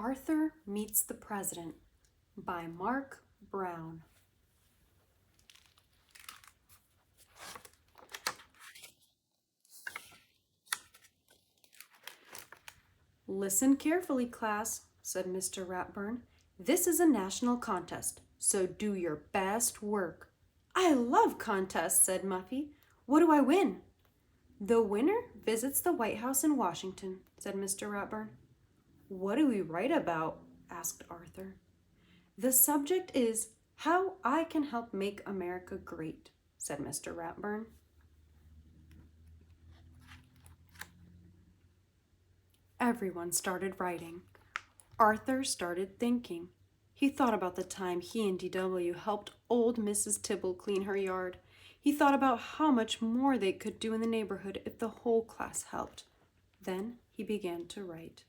Arthur Meets the President by Marc Brown. Listen carefully, class, said Mr. Ratburn. This is a national contest, so do your best work. I love contests, said Muffy. What do I win? The winner visits the White House in Washington, said Mr. Ratburn. What do we write about? Asked Arthur. The subject is How I Can Help Make America Great, said Mr. Ratburn. Everyone started writing. Arthur started thinking. He thought about the time he and D.W. helped old Mrs. Tibble clean her yard. He thought about how much more they could do in the neighborhood if the whole class helped. Then he began to write.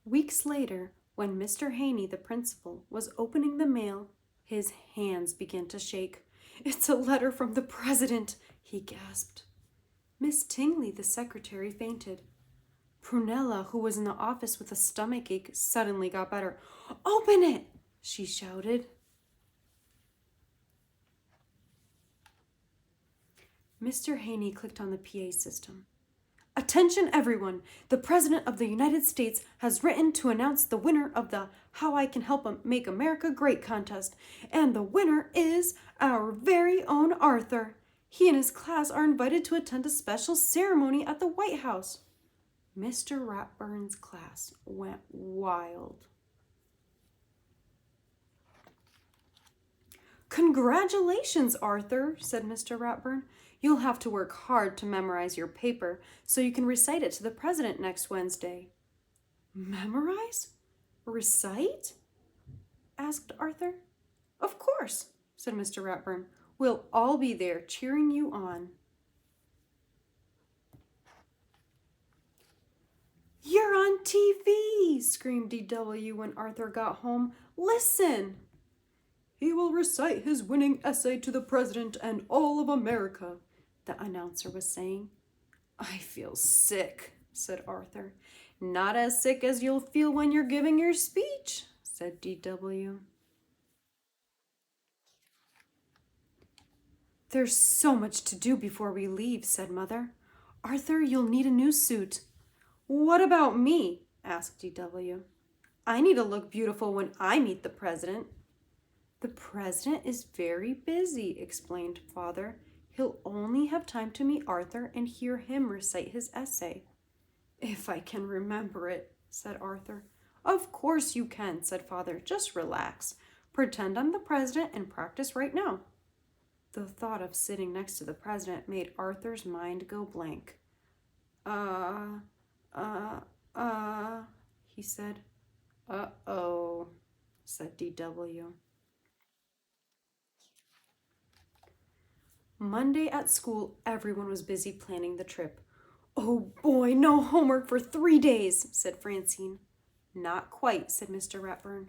Weeks later, when Mr. Haney, the principal, was opening the mail, his hands began to shake. It's a letter from the president, he gasped. Miss Tingley, the secretary, fainted. Prunella, who was in the office with a stomachache, suddenly got better. Open it, she shouted. Mr. Haney clicked on the PA system. Attention everyone! The President of the United States has written to announce the winner of the How I Can Help Make America Great contest, and the winner is our very own Arthur. He and his class are invited to attend a special ceremony at the White House. Mr. Ratburn's class went wild. Congratulations, Arthur, said Mr. Ratburn. You'll have to work hard to memorize your paper so you can recite it to the president next Wednesday. Memorize? Recite? Asked Arthur. Of course, said Mr. Ratburn. We'll all be there cheering you on. You're on TV, screamed D.W. when Arthur got home. Listen! He will recite his winning essay to the president and all of America, the announcer was saying. I feel sick, said Arthur. Not as sick as you'll feel when you're giving your speech, said D.W. There's so much to do before we leave, said Mother. Arthur, you'll need a new suit. What about me? Asked D.W. I need to look beautiful when I meet the president. The president is very busy, explained Father. He'll only have time to meet Arthur and hear him recite his essay. If I can remember it, said Arthur. Of course you can, said Father. Just relax. Pretend I'm the president and practice right now. The thought of sitting next to the president made Arthur's mind go blank. He said. Uh-oh, said D.W. Monday at school, everyone was busy planning the trip. Oh boy, no homework for 3 days, said Francine. Not quite, said Mr. Ratburn.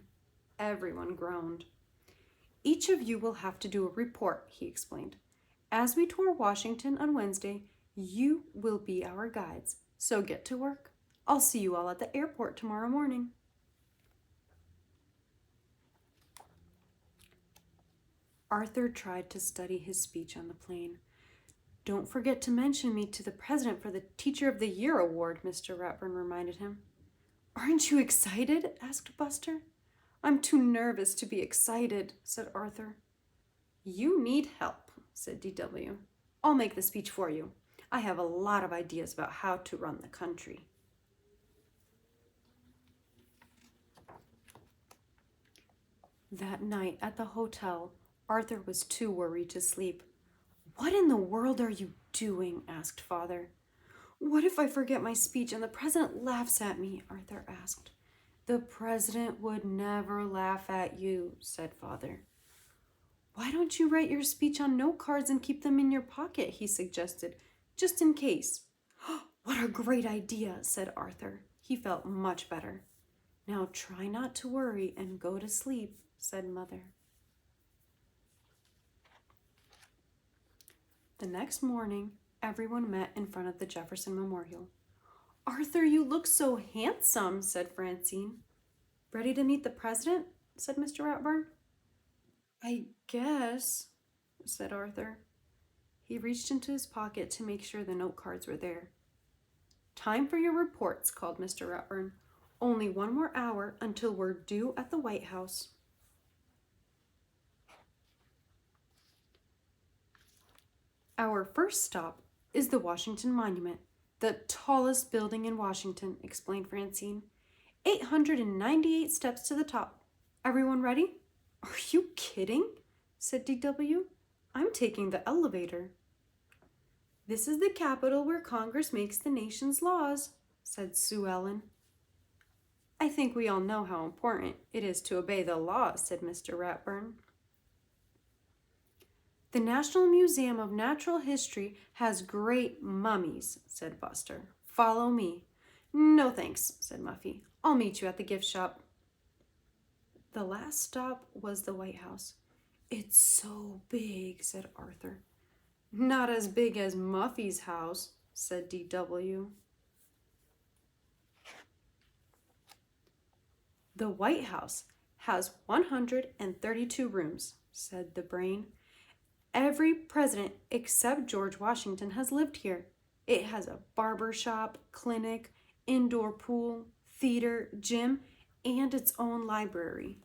Everyone groaned. Each of you will have to do a report, he explained. As we tour Washington on Wednesday, you will be our guides, so get to work. I'll see you all at the airport tomorrow morning. Arthur tried to study his speech on the plane. Don't forget to mention me to the president for the Teacher of the Year award, Mr. Ratburn reminded him. Aren't you excited? Asked Buster. I'm too nervous to be excited, said Arthur. You need help, said D.W. I'll make the speech for you. I have a lot of ideas about how to run the country. That night at the hotel, Arthur was too worried to sleep. What in the world are you doing? Asked Father. What if I forget my speech and the president laughs at me? Arthur asked. The president would never laugh at you, said Father. Why don't you write your speech on note cards and keep them in your pocket? He suggested, just in case. What a great idea, said Arthur. He felt much better. Now try not to worry and go to sleep, said Mother. The next morning, everyone met in front of the Jefferson Memorial. Arthur, you look so handsome, said Francine. Ready to meet the president? Said Mr. Ratburn. I guess, said Arthur. He reached into his pocket to make sure the note cards were there. Time for your reports, called Mr. Ratburn. Only 1 more hour until we're due at the White House. Our first stop is the Washington Monument, the tallest building in Washington, explained Francine. 898 steps to the top. Everyone ready? Are you kidding? Said DW. I'm taking the elevator. This is the Capitol where Congress makes the nation's laws, said Sue Ellen. I think we all know how important it is to obey the law, said Mr. Ratburn. The National Museum of Natural History has great mummies, said Buster. Follow me. No thanks, said Muffy. I'll meet you at the gift shop. The last stop was the White House. It's so big, said Arthur. Not as big as Muffy's house, said DW. The White House has 132 rooms, said the brain. Every president except George Washington has lived here. It has a barber shop, clinic, indoor pool, theater, gym, and its own library.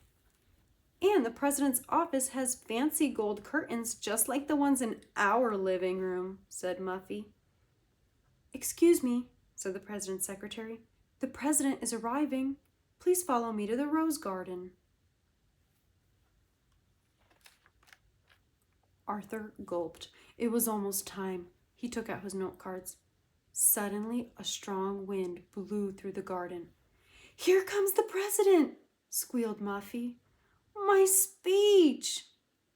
And the president's office has fancy gold curtains just like the ones in our living room, said Muffy. Excuse me, said the president's secretary. The president is arriving. Please follow me to the rose garden. Arthur gulped. It was almost time. He took out his note cards. Suddenly, a strong wind blew through the garden. Here comes the president, squealed Muffy. My speech,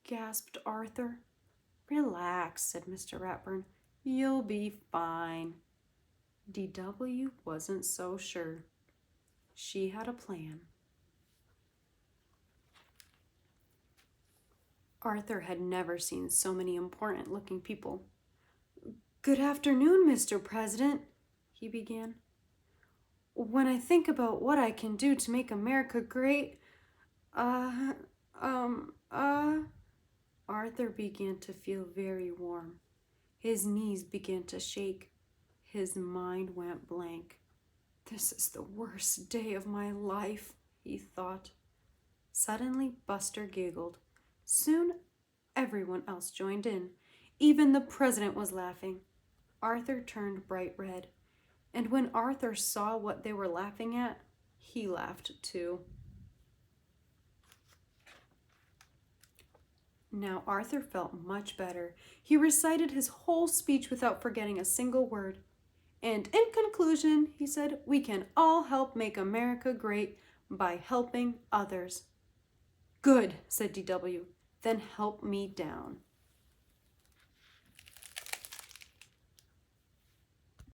gasped Arthur. Relax, said Mr. Ratburn. You'll be fine. DW wasn't so sure. She had a plan. Arthur had never seen so many important-looking people. Good afternoon, Mr. President, he began. When I think about what I can do to make America great, Arthur began to feel very warm. His knees began to shake. His mind went blank. This is the worst day of my life, he thought. Suddenly, Buster giggled. Soon, everyone else joined in. Even the president was laughing. Arthur turned bright red. And when Arthur saw what they were laughing at, he laughed too. Now Arthur felt much better. He recited his whole speech without forgetting a single word. And in conclusion, he said, we can all help make America great by helping others. Good, said DW. Then help me down.